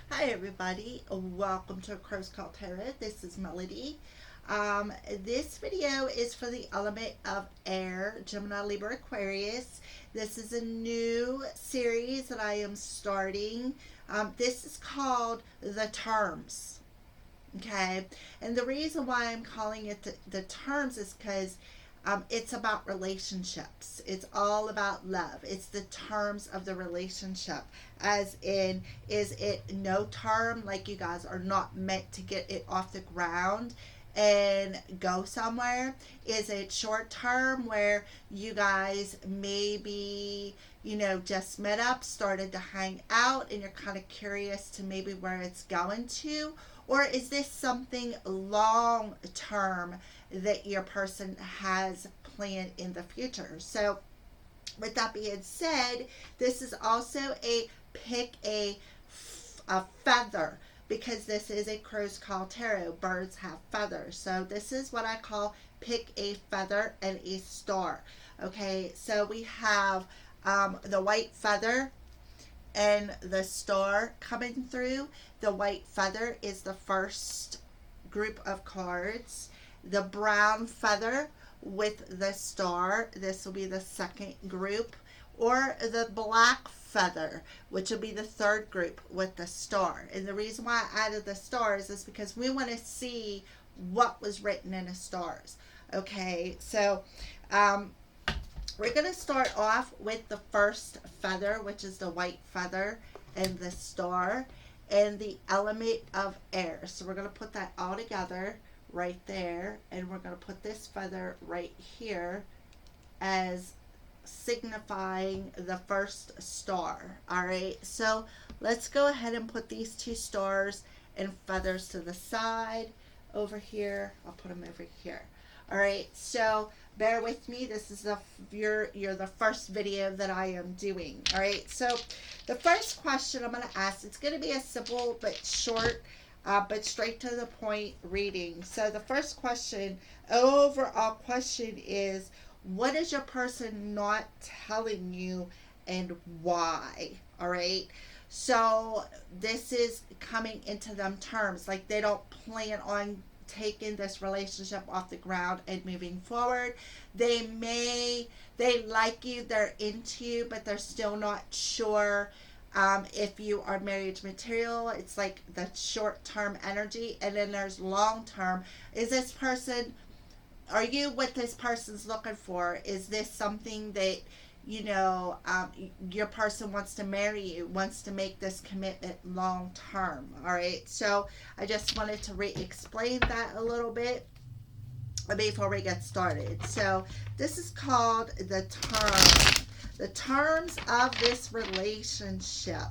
Hi, everybody. Welcome to Crow's Call Tarot. This is Melody. This video is for the element of air, Gemini, Libra, Aquarius. This is a new series that I am starting. This is called The Terms. Okay. And the reason why I'm calling it the terms is because it's about relationships. It's all about love. It's the terms of the relationship. As in, is it no term? Like you guys are not meant to get it off the ground and go somewhere? Is it short term where you guys maybe, just met up, started to hang out, and you're kind of curious to maybe where it's going to? Or is this something long term that your person has planned in the future? So, with that being said, this is also a pick a feather because this is a crow's call tarot. Birds have feathers. So, this is what I call pick a feather and a star. Okay, so we have the white feather and the star coming through. The white feather is the first group of cards. The brown feather with the star, this will be the second group. Or the black feather, which will be the third group with the star. And the reason why I added the stars is because we want to see what was written in the stars. Okay, so we're going to start off with the first feather, which is the white feather and the star and the element of air. So we're going to put that all together right there, and we're going to put this feather right here as signifying the first star. All right, so let's go ahead and put these two stars and feathers to the side over here. I'll put them over here. All right, so bear with me. This is you're the first video that I am doing. All right, so the first question I'm going to ask, it's going to be a simple but short but straight to the point reading. So the first question, overall question, is what is your person not telling you and why? All right, so this is coming into them terms like they don't plan on taking this relationship off the ground and moving forward. They like you, they're into you, but they're still not sure if you are marriage material. It's like the short term energy, and then there's long term. Is this person, are you what this person's looking for? Is this something that your person wants to marry you, wants to make this commitment long term? All right, so I just wanted to explain that a little bit before we get started. So this is called the terms of this relationship.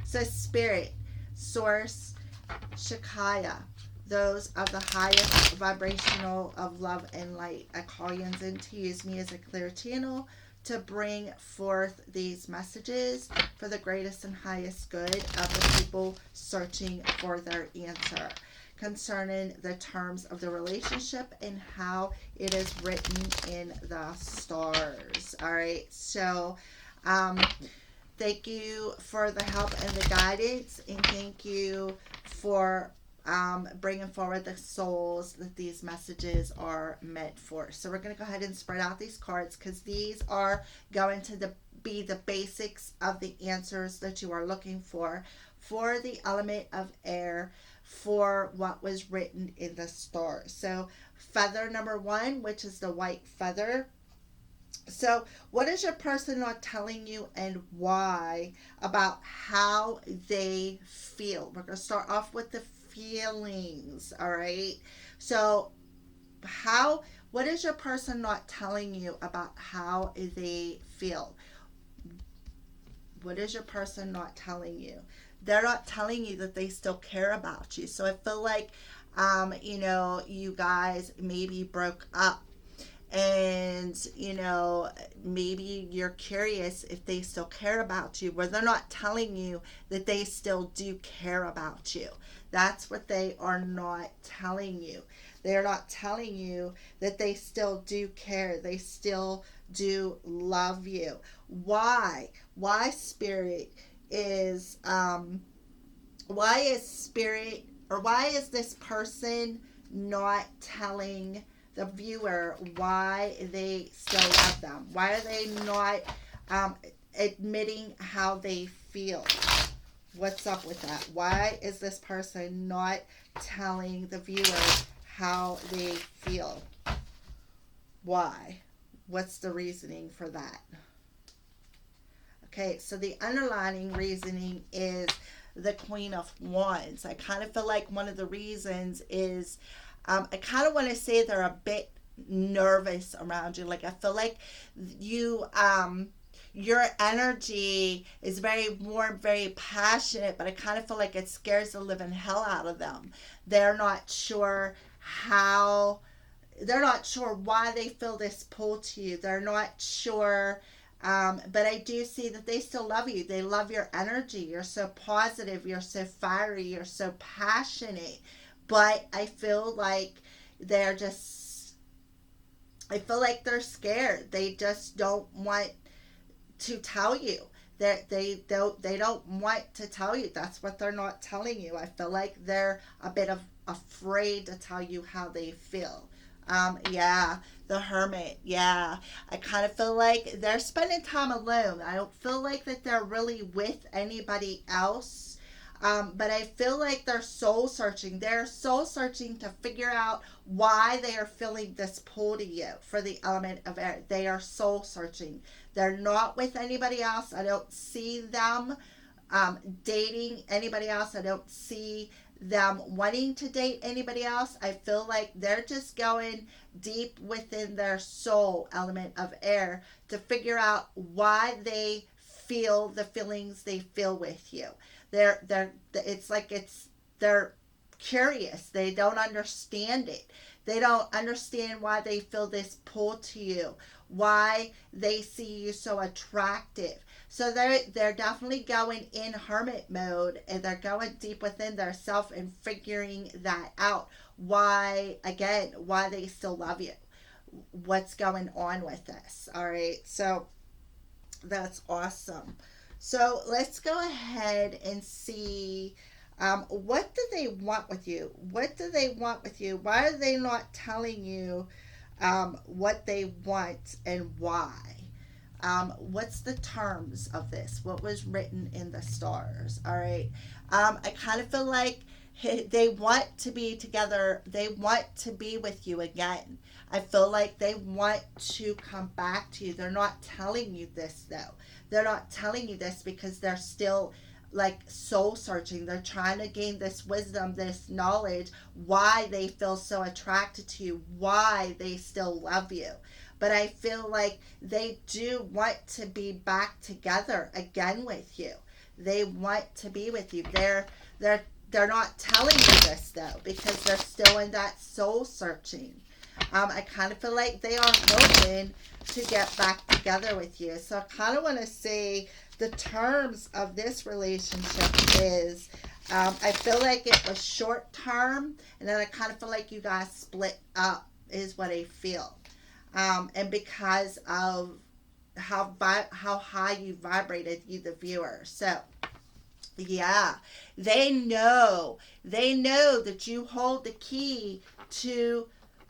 So spirit, source, Shakaya, those of the highest vibrational of love and light. I call you in to use me as a clear channel to bring forth these messages for the greatest and highest good of the people searching for their answer concerning the terms of the relationship and how it is written in the stars. All right, so thank you for the help and the guidance, and thank you for bringing forward the souls that these messages are meant for. So we're going to go ahead and spread out these cards because these are going to be the basics of the answers that you are looking for the element of air, for what was written in the stars. So feather number one, which is the white feather. So, what is your person not telling you and why about how they feel? We're going to start off with the feelings, all right? So, what is your person not telling you about how they feel? What is your person not telling you? They're not telling you that they still care about you. So, I feel like, you guys maybe broke up, and maybe you're curious if they still care about you, where they're not telling you that they still do care about you. That's what they are not telling you. They're not telling you that they still do care, they still do love you. Why spirit is why is spirit, or why is this person not telling the viewer why they still love them? Why are they not um, admitting how they feel? What's up with that? Why is this person not telling the viewer how they feel? Why? What's the reasoning for that? Okay, so the underlying reasoning is the Queen of Wands. I kind of feel like one of the reasons is I kind of want to say they're a bit nervous around you. Like I feel like you your energy is very warm, very passionate, but I kind of feel like it scares the living hell out of them. They're not sure how, they're not sure why they feel this pull to you. They're not sure. But I do see that they still love you. They love your energy. You're so positive. You're so fiery. You're so passionate. But I feel like they're just, I feel like they're scared. They just don't want to tell you. They don't want to tell you. That's what they're not telling you. I feel like they're a bit of afraid to tell you how they feel. Yeah, the Hermit. Yeah, I kind of feel like they're spending time alone. I don't feel like that they're really with anybody else. But I feel like they're soul searching. They're soul searching to figure out why they are feeling this pull to you for the element of air. They are soul searching. They're not with anybody else. I don't see them dating anybody else. I don't see them wanting to date anybody else. I feel like they're just going deep within their soul, element of air, to figure out why they feel the feelings they feel with you. It's like they're curious. They don't understand it. They don't understand why they feel this pull to you, why they see you so attractive. So they're definitely going in hermit mode, and they're going deep within their self and figuring that out. Why, again, why they still love you. What's going on with this? All right. So that's awesome. So let's go ahead and see, what do they want with you? What do they want with you? Why are they not telling you what they want and why? What's the terms of this? What was written in the stars? All right. I kind of feel like they want to be together. They want to be with you again. I feel like they want to come back to you. They're not telling you this though. They're not telling you this because they're still like soul searching. They're trying to gain this wisdom, this knowledge, why they feel so attracted to you, why they still love you. But I feel like they do want to be back together again with you. They want to be with you. They're not telling you this though because they're still in that soul searching. I kind of feel like they are hoping to get back together with you. So I kind of want to say the terms of this relationship is, I feel like it was short term, and then I kind of feel like you guys split up is what I feel. And because of how high you vibrated, you the viewer. So yeah, they know that you hold the key to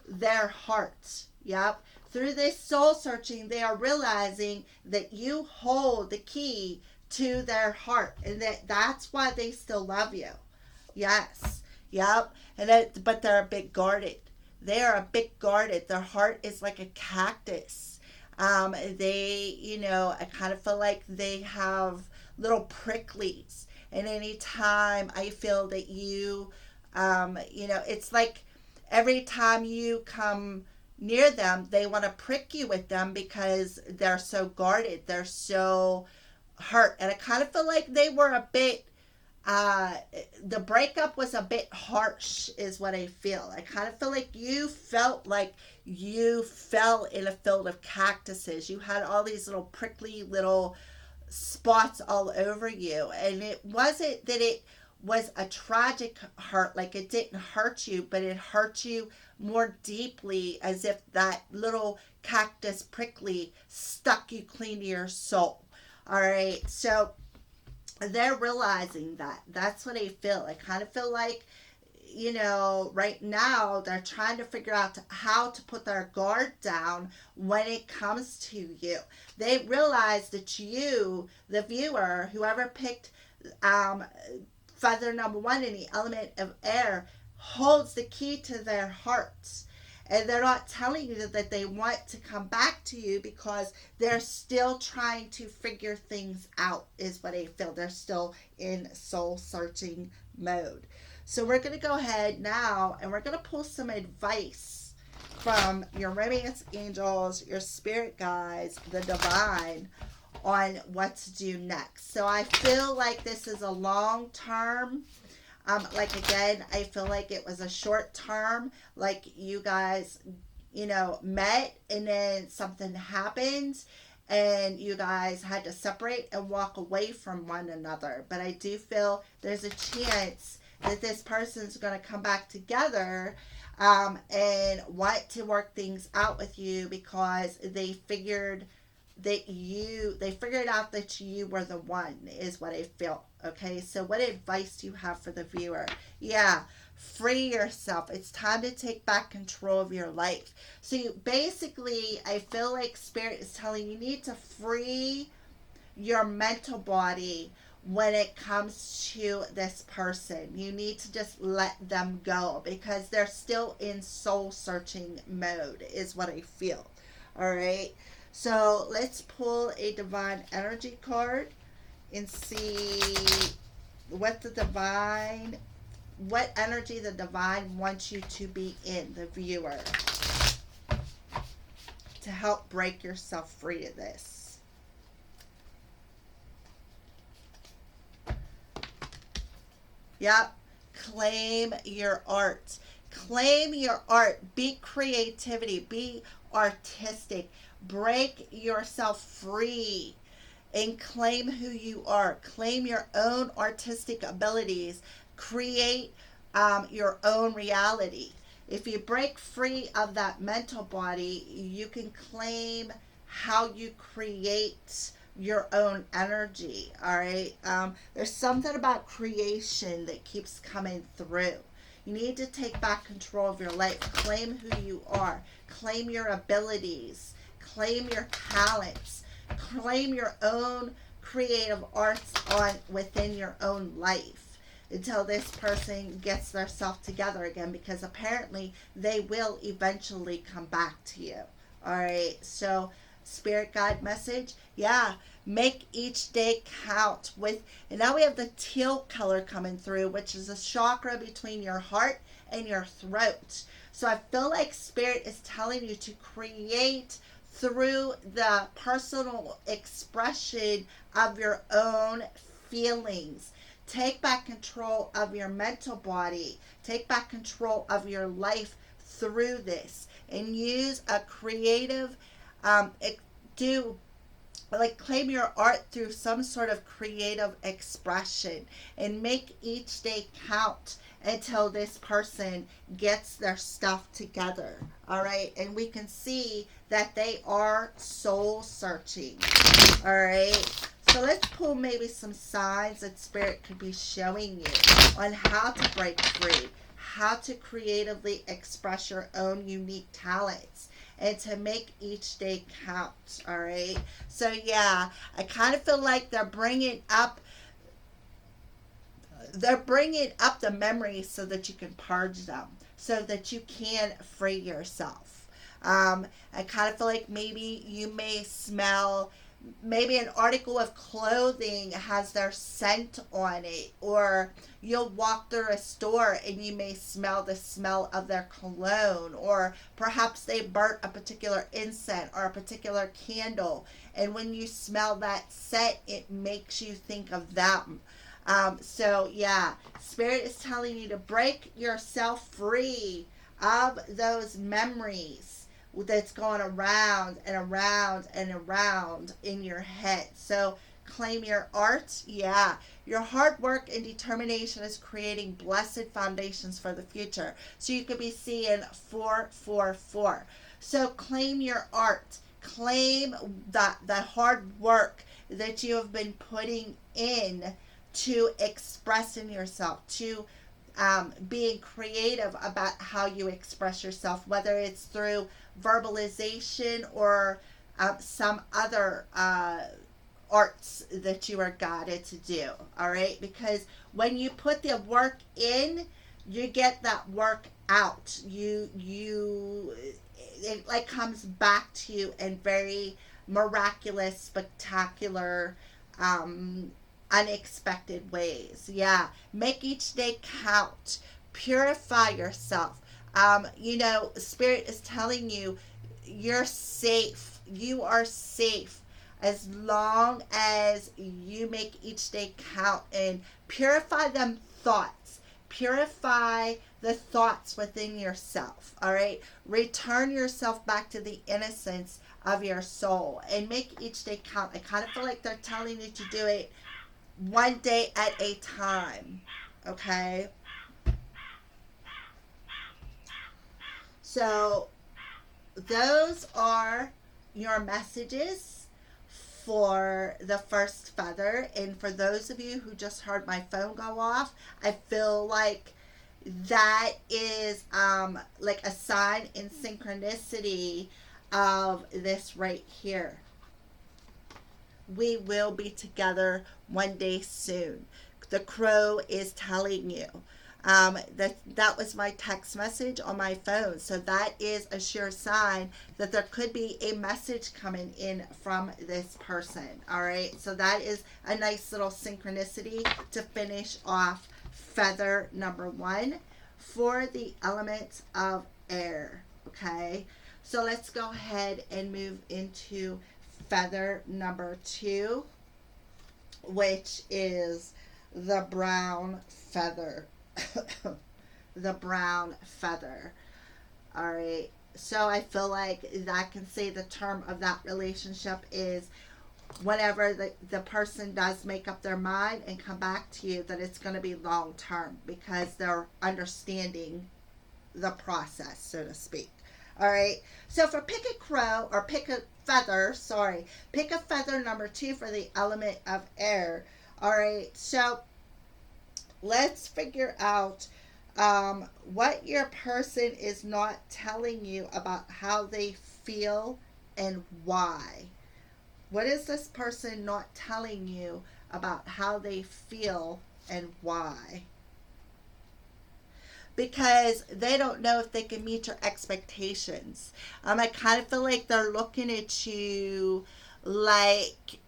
their hearts. Yep. Through this soul searching, they are realizing that you hold the key to their heart, and that's why they still love you. Yes. Yep. But they're a bit guarded. They are a bit guarded. Their heart is like a cactus. I kind of feel like they have little pricklies. And anytime I feel that it's like every time you come near them, they want to prick you with them because they're so guarded. They're so hurt. And I kind of feel like they were a bit, the breakup was a bit harsh, is what I feel. I kind of feel like you felt like you fell in a field of cactuses. You had all these little prickly little spots all over you. And it wasn't that it was a tragic hurt, like it didn't hurt you, but it hurt you more deeply, as if that little cactus prickly stuck you clean to your soul. All right. So they're realizing that. That's what I feel. I kind of feel like, right now they're trying to figure out how to put their guard down when it comes to you. They realize that you, the viewer, whoever picked um, feather number one in the element of air, holds the key to their hearts. And they're not telling you that they want to come back to you because they're still trying to figure things out, is what I feel. They're still in soul searching mode. So we're going to go ahead now and we're going to pull some advice from your romance angels, your spirit guides, the divine, on what to do next. So I feel like this is a long term. Like again, I feel like it was a short term, like you guys, met and then something happened and you guys had to separate and walk away from one another. But I do feel there's a chance that this person's going to come back together and want to work things out with you because they figured out that you were the one, is what I feel. Okay, so what advice do you have for the viewer? Yeah, free yourself. It's time to take back control of your life. So basically, I feel like spirit is telling you need to free your mental body when it comes to this person. You need to just let them go because they're still in soul searching mode, is what I feel. All right. So let's pull a divine energy card and see what energy the divine wants you to be in, the viewer, to help break yourself free of this. Yep. Claim your art. Claim your art. Be creativity. Be artistic. Break yourself free and claim who you are. Claim your own artistic abilities. Create your own reality. If you break free of that mental body, you can claim how you create your own energy. All right. There's something about creation that keeps coming through. You need to take back control of your life. Claim who you are. Claim your abilities. Claim your talents. Claim your own creative arts within your own life until this person gets their self together again, because apparently they will eventually come back to you. All right. So spirit guide message, yeah, make each day count. And now we have the teal color coming through, which is a chakra between your heart and your throat. So I feel like spirit is telling you to create through the personal expression of your own feelings. Take back control of your mental body. Take back control of your life through this, and use a creative claim your art through some sort of creative expression, and make each day count until this person gets their stuff together. All right. And we can see that they are soul searching. All right. So let's pull maybe some signs that spirit could be showing you on how to break free, how to creatively express your own unique talents, and to make each day count. All right. So yeah, I kind of feel like they're bringing up the memories so that you can purge them, so that you can free yourself. I kind of feel like maybe you may smell, maybe an article of clothing has their scent on it, or you'll walk through a store and you may smell the smell of their cologne, or perhaps they burnt a particular incense or a particular candle, and when you smell that scent, it makes you think of them. So yeah, spirit is telling you to break yourself free of those memories that's going around and around and around in your head. So claim your art. Yeah, your hard work and determination is creating blessed foundations for the future. So you could be seeing 444. So claim your art. Claim the hard work that you have been putting in to expressing yourself, to being creative about how you express yourself, whether it's through verbalization or some other arts that you are guided to do. All right, because when you put the work in, you get that work out. It like comes back to you in very miraculous, spectacular, unexpected ways. Yeah, make each day count. Purify yourself. Spirit is telling you you're safe. You are safe as long as you make each day count and purify them thoughts. Purify the thoughts within yourself. All right. Return yourself back to the innocence of your soul and make each day count. I kind of feel like they're telling you to do it one day at a time. Okay. So those are your messages for the first feather. And for those of you who just heard my phone go off, I feel like that is like a sign in synchronicity of this right here. We will be together one day soon. The crow is telling you. That was my text message on my phone. So that is a sure sign that there could be a message coming in from this person. All right. So that is a nice little synchronicity to finish off feather number 1 for the element of air. Okay. So let's go ahead and move into feather number 2, which is the brown feather. The brown feather. All right. So I feel like that can say the term of that relationship is whenever the person does make up their mind and come back to you, that it's going to be long term because they're understanding the process, so to speak. All right. So for pick a crow or pick a feather number 2 for the element of air. All right. So let's figure out what your person is not telling you about how they feel and why. What is this person not telling you about how they feel and why? Because they don't know if they can meet your expectations. I kind of feel like they're looking at you like,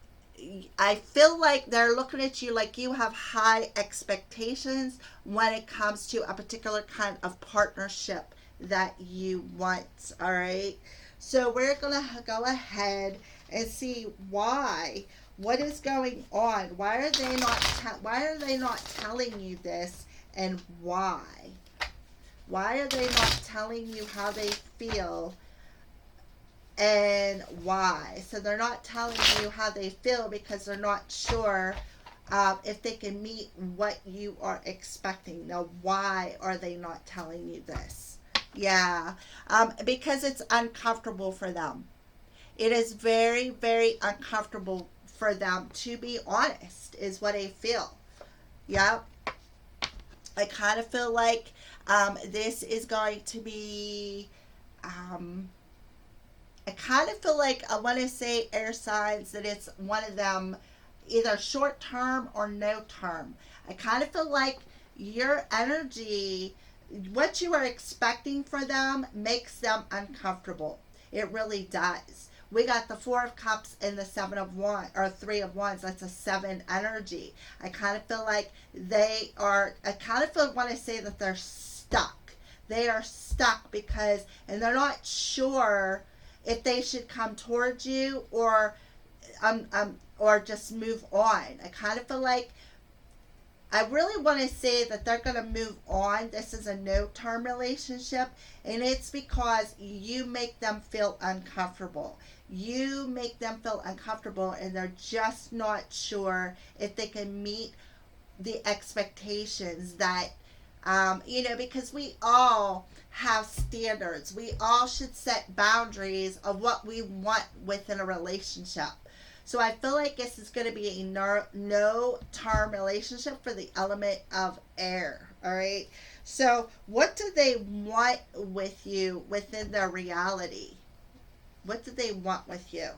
I feel like they're looking at you like you have high expectations when it comes to a particular kind of partnership that you want. All right. So we're going to go ahead and see why. What is going on? Why are they not telling you this, and why? Why are they not telling you how they feel and why? So they're not telling you how they feel because they're not sure if they can meet what you are expecting. Now, why are they not telling you this? Yeah, because it's uncomfortable for them. It is very, very uncomfortable for them, to be honest, is what I feel. Yep. I kind of feel like this is going to be, I kind of feel like I want to say air signs that it's one of them either short term or no term. I kind of feel like your energy, what you are expecting for them makes them uncomfortable. It really does. We got the 4 of Cups and the 7 of Wands, or 3 of Wands. That's a 7 energy. I kind of feel like they are, want to say that they're stuck. They are stuck because, and they're not sure if they should come towards you or just move on. I kind of feel like, I really want to say that they're going to move on. This is a no-term relationship, and it's because you make them feel uncomfortable. You make them feel uncomfortable, and they're just not sure if they can meet the expectations that, because we all have standards. We all should set boundaries of what we want within a relationship. So I feel like this is going to be a no-term relationship for the element of air. All right. So what do they want with you within their reality? What do they want with you?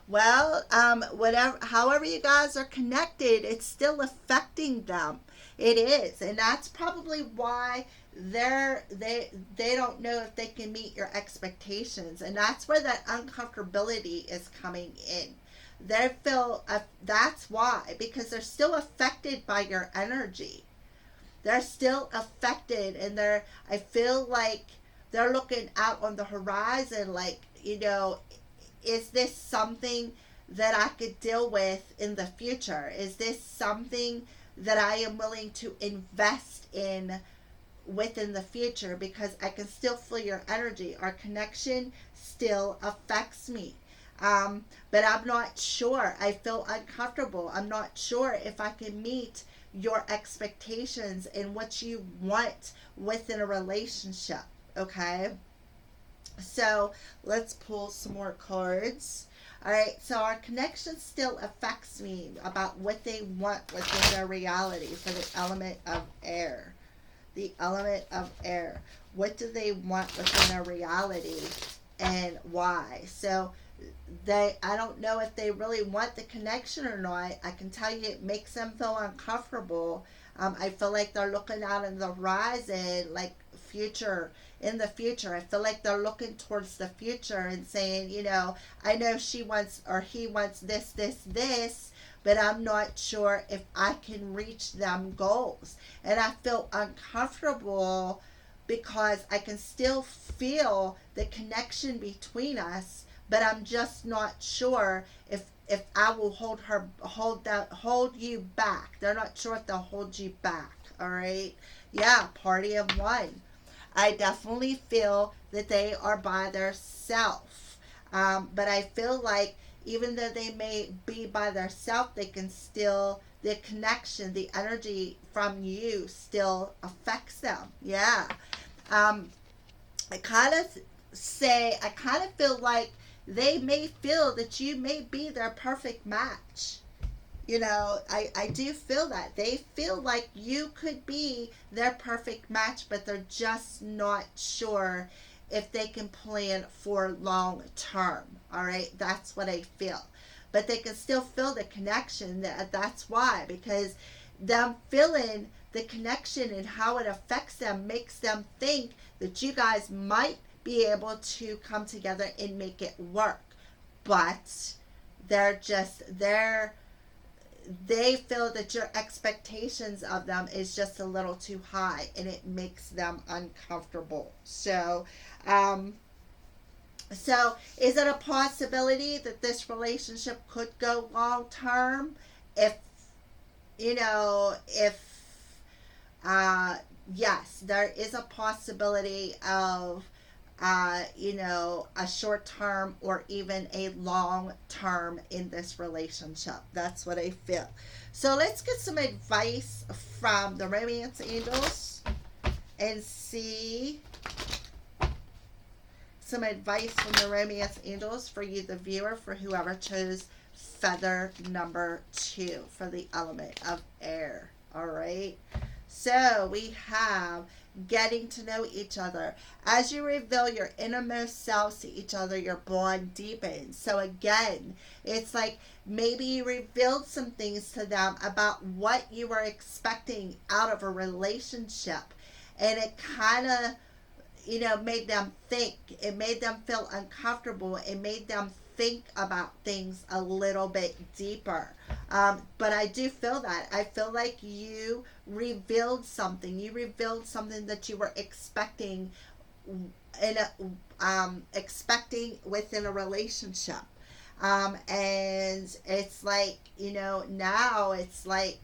Well, whatever, however you guys are connected, it's still affecting them. It is, and that's probably why they don't know if they can meet your expectations, and that's where that uncomfortability is coming in. They feel that's why, because they're still affected by your energy. They're still affected, and I feel like they're looking out on the horizon, like, is this something that I could deal with in the future? Is this something that I am willing to invest in within the future? Because I can still feel your energy. Our connection still affects me. But I'm not sure. I feel uncomfortable. I'm not sure if I can meet your expectations and what you want within a relationship. Okay? So let's pull some more cards. All right, so our connection still affects me about what they want within their reality for the element of air. The element of air. What do they want within their reality and why? So I don't know if they really want the connection or not. I can tell you it makes them feel uncomfortable. I feel like they're looking out on the horizon, like future, in the future. I feel like they're looking towards the future and saying, I know she wants or he wants this, but I'm not sure if I can reach them goals. And I feel uncomfortable because I can still feel the connection between us, but I'm just not sure if I will hold you back. They're not sure if they'll hold you back. All right. Yeah, party of one. I definitely feel that they are by their self. But I feel like even though they may be by their self, they can still, the connection, the energy from you still affects them. Yeah. I kind of feel like they may feel that you may be their perfect match. I do feel that. They feel like you could be their perfect match, but they're just not sure if they can plan for long term. All right, that's what I feel. But they can still feel the connection. That's why, because them feeling the connection and how it affects them makes them think that you guys might be able to come together and make it work. But they feel that your expectations of them is just a little too high, and it makes them uncomfortable. So is it a possibility that this relationship could go long term? If yes, there is a possibility of a short term or even a long term in this relationship. That's what I feel. So let's get some advice from the romance angels and see some advice from the romance angels for you, the viewer, for whoever chose feather number 2 for the element of air. All right. So we have getting to know each other. As you reveal your innermost selves to each other, your bond deepens. So again, it's like maybe you revealed some things to them about what you were expecting out of a relationship, and it kind of made them think. It made them feel uncomfortable. It made them think about things a little bit deeper. But I do feel that. I feel like you revealed something. You revealed something that you were expecting expecting within a relationship. And it's like, now it's like,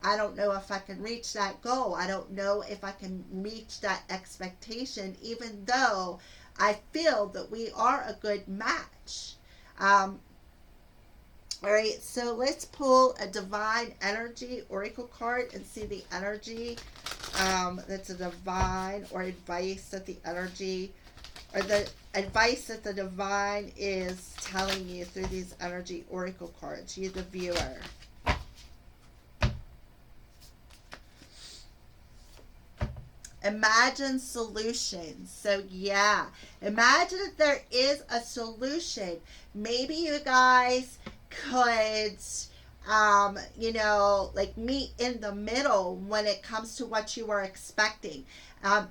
I don't know if I can reach that goal. I don't know if I can reach that expectation, even though I feel that we are a good match. All right, so let's pull a divine energy oracle card and see the energy that's a divine or advice that the energy or the advice that the divine is telling you through these energy oracle cards, you the viewer. Imagine solutions. So yeah, imagine if there is a solution. Maybe you guys could like meet in the middle when it comes to what you are expecting.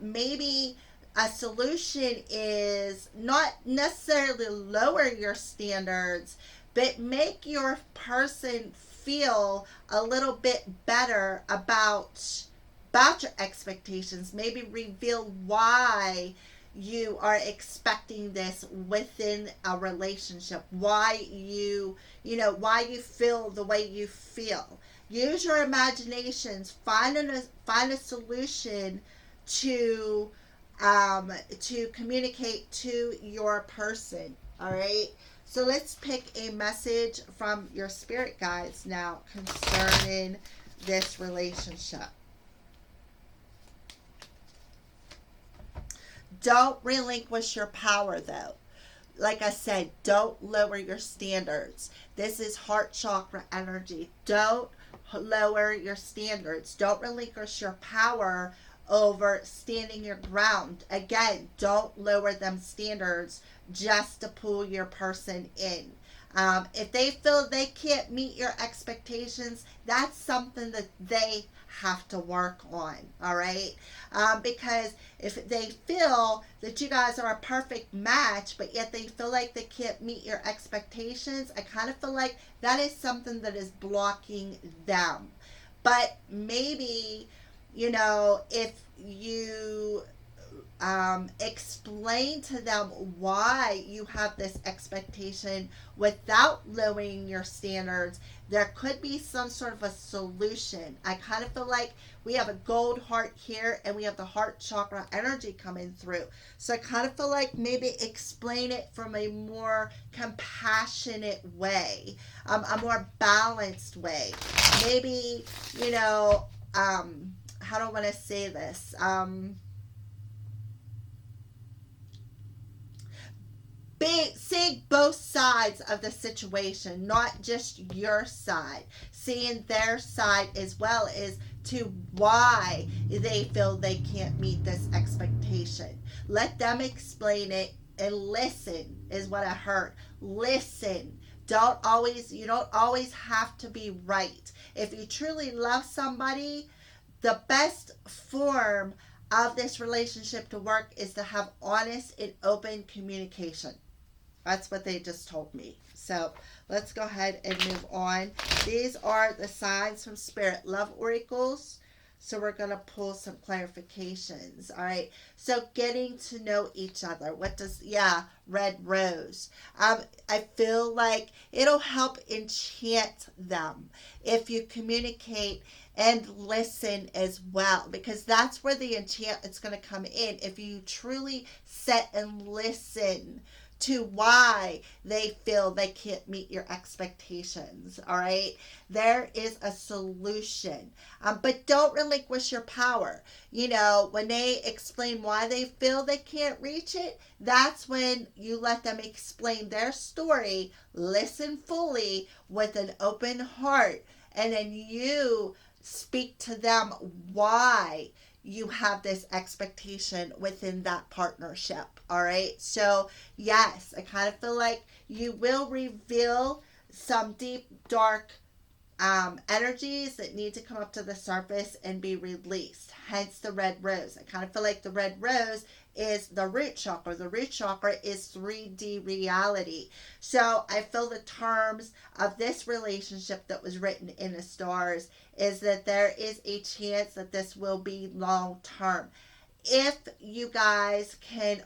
Maybe a solution is not necessarily lower your standards, but make your person feel a little bit better about your expectations. Maybe reveal why you are expecting this within a relationship, why why you feel the way you feel. Use your imaginations. Find a solution to communicate to your person. All right, so let's pick a message from your spirit guides now concerning this relationship. Don't relinquish your power, though. Like I said, don't lower your standards. This is heart chakra energy. Don't lower your standards. Don't relinquish your power over standing your ground. Again, don't lower them standards just to pull your person in. If they feel they can't meet your expectations, that's something that they have to work on. All right, because if they feel that you guys are a perfect match, but yet they feel like they can't meet your expectations, I kind of feel like that is something that is blocking them. But maybe, if you explain to them why you have this expectation without lowering your standards, there could be some sort of a solution. I kind of feel like we have a gold heart here and we have the heart chakra energy coming through. So I kind of feel like maybe explain it from a more compassionate way, a more balanced way. Maybe, how do I want to say this? Seeing both sides of the situation, not just your side, seeing their side as well as to why they feel they can't meet this expectation. Let them explain it and listen is what I heard. Listen. You don't always have to be right. If you truly love somebody, the best form of this relationship to work is to have honest and open communication. That's what they just told me. So let's go ahead and move on. These are the signs from Spirit Love Oracles. So we're going to pull some clarifications. All right. So getting to know each other. Red rose. I feel like it'll help enchant them if you communicate and listen as well, because that's where the enchantment's going to come in. If you truly sit and listen to why they feel they can't meet your expectations. All right, there is a solution, but don't relinquish your power. When they explain why they feel they can't reach it, that's when you let them explain their story. Listen fully with an open heart, and then you speak to them why you have this expectation within that partnership. All right, so yes, I kind of feel like you will reveal some deep dark energies that need to come up to the surface and be released, hence the red rose. I kind of feel like the red rose is the root chakra. The root chakra is 3D reality. So I feel the terms of this relationship that was written in the stars is that there is a chance that this will be long term. If you guys can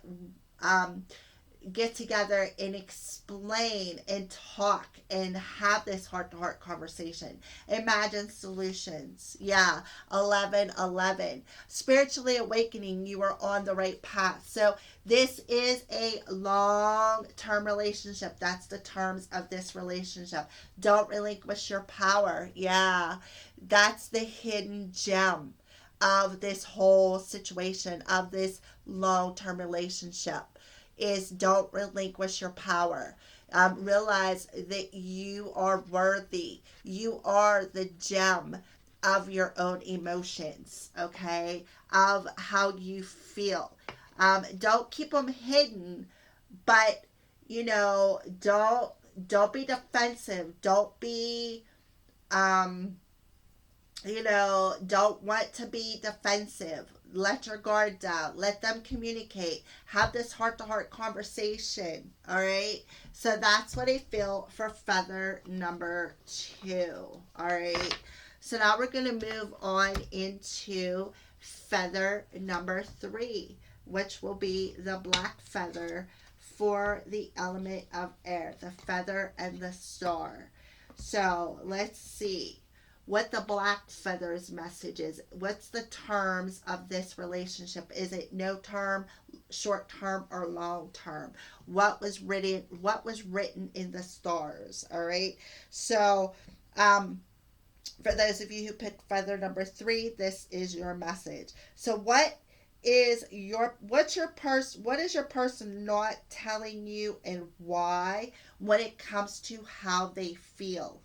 get together and explain and talk and have this heart-to-heart conversation. Imagine solutions. 1111. Spiritually awakening, you are on the right path. So this is a long-term relationship. That's the terms of this relationship. Don't relinquish your power. That's the hidden gem of this whole situation, of this long-term relationship, is don't relinquish your power. Realize that you are worthy. You are the gem of your own emotions, okay? Of how you feel. Don't keep them hidden, but don't be defensive. Don't be um, don't want to be defensive. Let your guard down. Let them communicate. Have this heart to heart conversation. All right. So that's what I feel for feather number 2. All right. So now we're going to move on into feather number 3, which will be the black feather for the element of air, the feather and the star. So let's see what the black feather's message is. What's the terms of this relationship? Is it no term, short term, or long term? What was written in the stars? All right. So for those of you who picked feather number 3, this is your message. So what is your person not telling you, and why, when it comes to how they feel?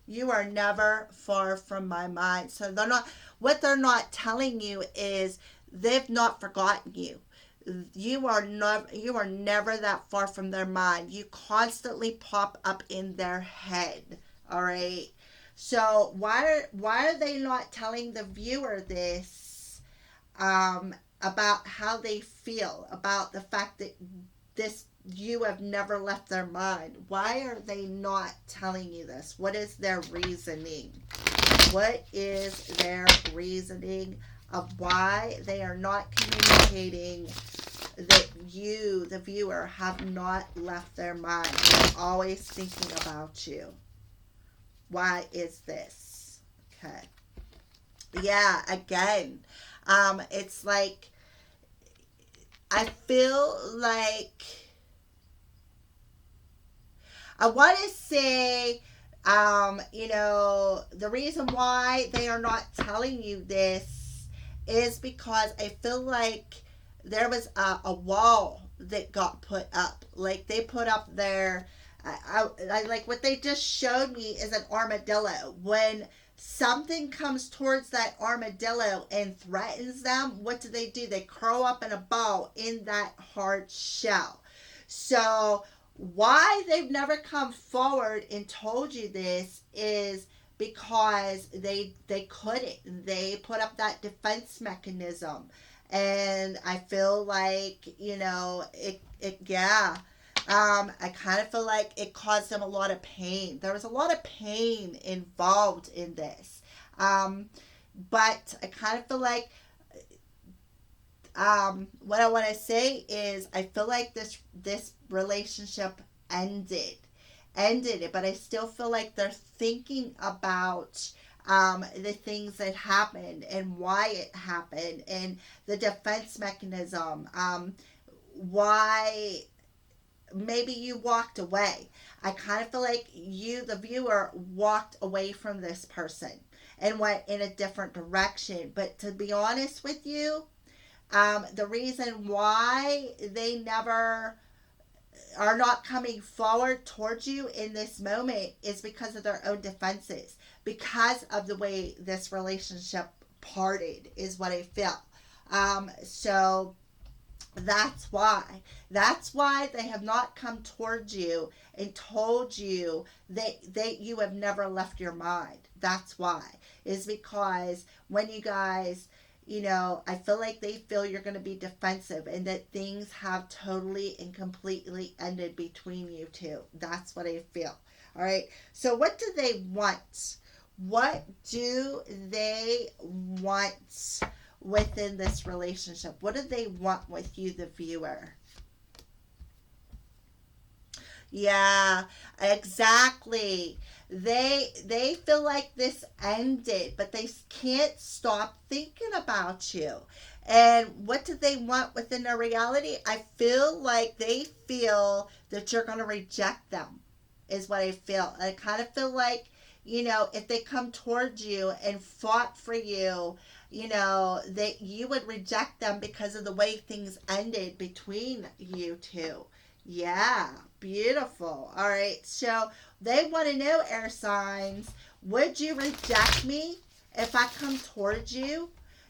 You are never far from my mind. So what they're not telling you is they've not forgotten you. You are never that far from their mind. You constantly pop up in their head. All right. So why are they not telling the viewer this, about how they feel, about the fact that you have never left their mind? Why are they not telling you this? What is their reasoning? What is their reasoning of why they are not communicating that you, the viewer, have not left their mind? They're always thinking about you. Why is this? Okay. Yeah, again, it's like, I feel like, I want to say, the reason why they are not telling you this is because I feel like there was a wall that got put up. Like they put up their, I like what they just showed me is an armadillo. When something comes towards that armadillo and threatens them, what do? They curl up in a ball in that hard shell. So why they've never come forward and told you this is because they couldn't. They put up that defense mechanism, and I feel like I kind of feel like it caused them a lot of pain. There was a lot of pain involved in this, but I kind of feel like what I want to say is I feel like this relationship ended it, but I still feel like they're thinking about the things that happened and why it happened and the defense mechanism, why maybe you walked away. I kind of feel like you, the viewer, walked away from this person and went in a different direction. But to be honest with you, the reason why they never are not coming forward towards you in this moment is because of their own defenses, because of the way this relationship parted, is what I feel. So that's why they have not come towards you and told you that you have never left your mind. That's why, is because when you guys, I feel like they feel you're going to be defensive and that things have totally and completely ended between you two. That's what I feel. All right. So what do they want? What do they want within this relationship? What do they want with you, the viewer? Yeah, exactly. They feel like this ended, but they can't stop thinking about you. And what do they want within their reality? I feel like they feel that you're going to reject them, is what I feel. I kind of feel like if they come towards you and fought for you, that you would reject them because of the way things ended between you two. Yeah, beautiful. All right, so they want to know, air signs, would you reject me if I come towards you?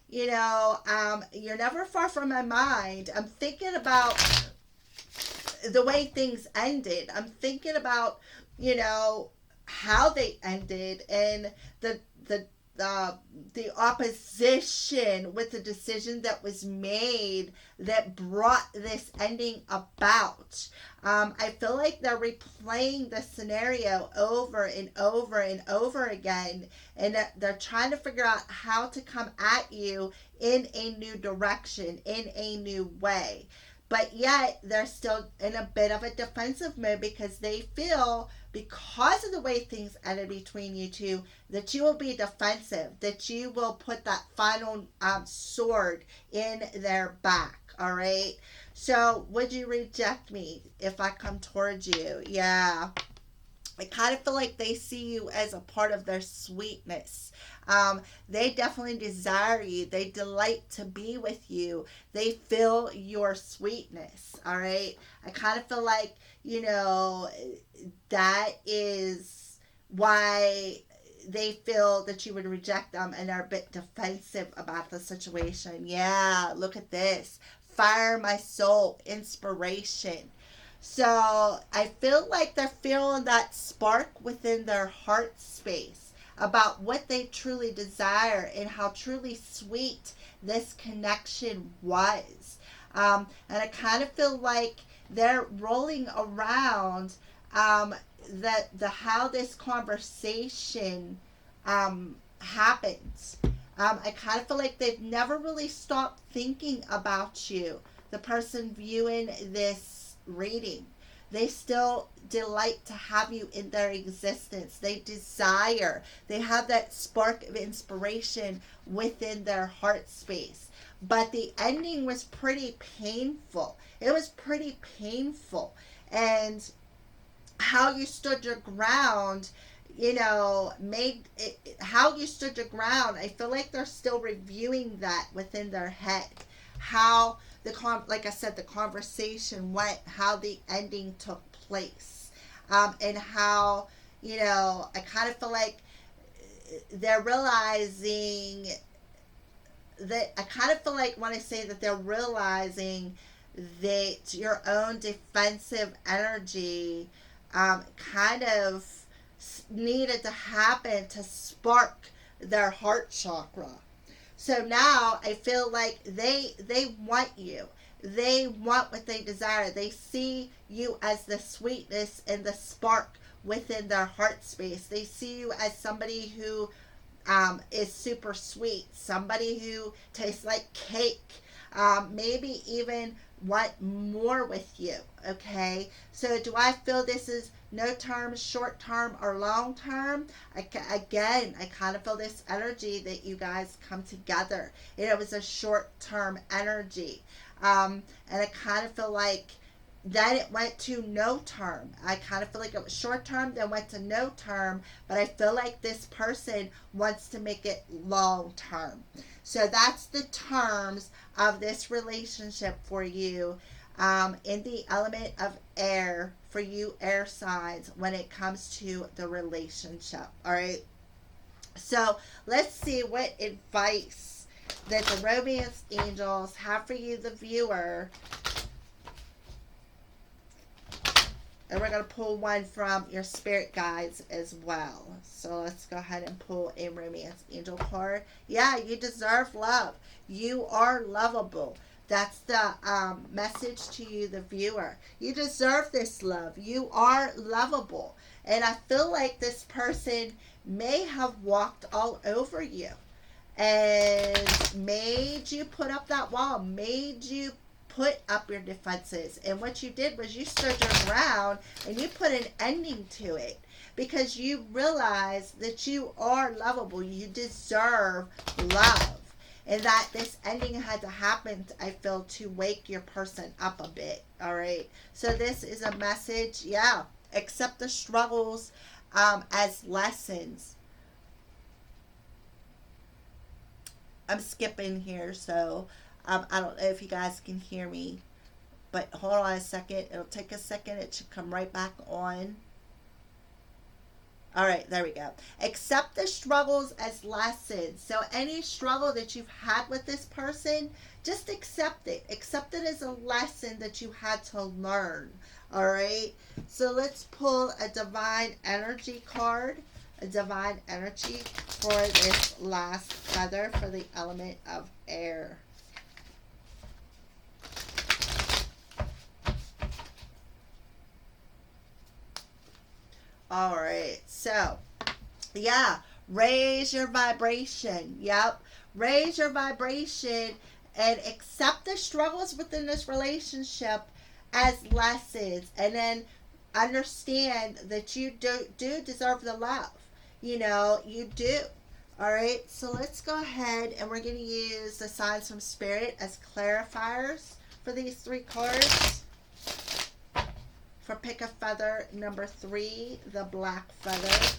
You're never far from my mind. I'm thinking about the way things ended. I'm thinking about, how they ended, and the the the opposition with the decision that was made that brought this ending about. I feel like they're replaying the scenario over and over and over again, and that they're trying to figure out how to come at you in a new direction, in a new way. But yet, they're still in a bit of a defensive mode because they feel, because of the way things ended between you two, that you will be defensive, that you will put that final sword in their back. All right. So, would you reject me if I come towards you? Yeah. I kind of feel like they see you as a part of their sweetness. They definitely desire you. They delight to be with you. They feel your sweetness. All right. I kind of feel like, that is why they feel that you would reject them and are a bit defensive about the situation. Yeah. Look at this. Fire my soul. Inspiration. So I feel like they're feeling that spark within their heart space about what they truly desire and how truly sweet this connection was. And I kind of feel like they're rolling around the how this conversation happens. I kind of feel like they've never really stopped thinking about you, the person viewing this reading. They still delight to have you in their existence. They desire, they have that spark of inspiration within their heart space. But the ending was pretty painful. It was pretty painful. And how you stood your ground, made it, how you stood your ground. I feel like they're still reviewing that within their head. How like I said, the conversation went, how the ending took place, and how, I kind of feel like they're realizing that, I kind of feel like when I say that they're realizing that your own defensive energy kind of needed to happen to spark their heart chakra. So now I feel like they want you. They want what they desire. They see you as the sweetness and the spark within their heart space. They see you as somebody who is super sweet, somebody who tastes like cake, maybe even want more with you. Okay, so do I feel this is no term, short term, or long term? Again, I kind of feel this energy that you guys come together. It was a short term energy, and I kind of feel like then it went to no term. I kind of feel like it was short term, then went to no term, but I feel like this person wants to make it long term. So that's the terms of this relationship for you, in the element of air, for you air signs, when it comes to the relationship. All right. So let's see what advice that the romance angels have for you, the viewer. And we're going to pull one from your spirit guides as well. So let's go ahead and pull a romance angel card. Yeah, you deserve love. You are lovable. That's the message to you, the viewer. You deserve this love. You are lovable. And I feel like this person may have walked all over you and made you put up that wall, made you put up your defenses. And what you did was you stood your ground and you put an ending to it because you realize that you are lovable. You deserve love. And that this ending had to happen, I feel, to wake your person up a bit. All right. So this is a message. Yeah. Accept the struggles as lessons. I'm skipping here, so I don't know if you guys can hear me, but hold on a second. It'll take a second. It should come right back on. All right, there we go. Accept the struggles as lessons. So any struggle that you've had with this person, just accept it. Accept it as a lesson that you had to learn. All right. So let's pull a divine energy card. A divine energy for this last feather for the element of air. All right. So, yeah, raise your vibration. Yep. Raise your vibration and accept the struggles within this relationship as lessons, and then understand that you do deserve the love. You know, you do. All right. So let's go ahead and we're going to use the signs from spirit as clarifiers for these three cards. For pick a feather number 3, the black feather.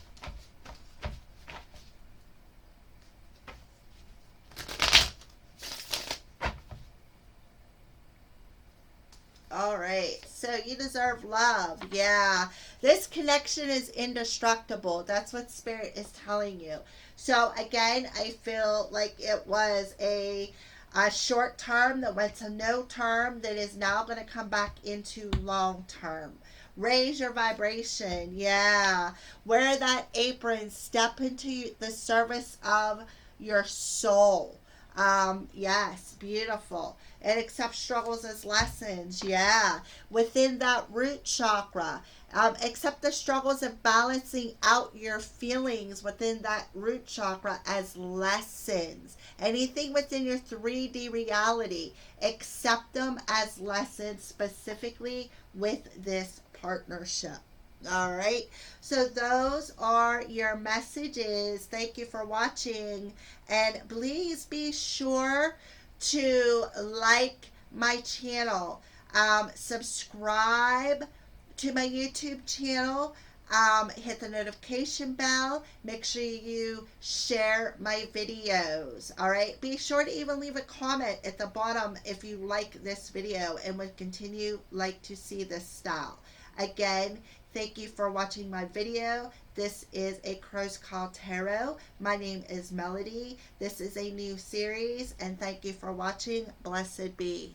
All right, so you deserve love. Yeah, this connection is indestructible. That's what Spirit is telling you. So again, I feel like it was a short term that went to no term that is now going to come back into long term. Raise your vibration. Yeah, wear that apron. Step into the service of your soul. Yes, beautiful. And accept struggles as lessons. Yeah. Within that root chakra. Accept the struggles of balancing out your feelings within that root chakra as lessons. Anything within your 3D reality, accept them as lessons, specifically with this partnership. All right. So those are your messages. Thank you for watching. And please be sure to like my channel. Subscribe to my YouTube channel. Hit the notification bell. Make sure you share my videos. All right. Be sure to even leave a comment at the bottom if you like this video and would continue like to see this style. Again, thank you for watching my video. This is a Crow's Call Tarot. My name is Melody. This is a new series, and thank you for watching. Blessed be.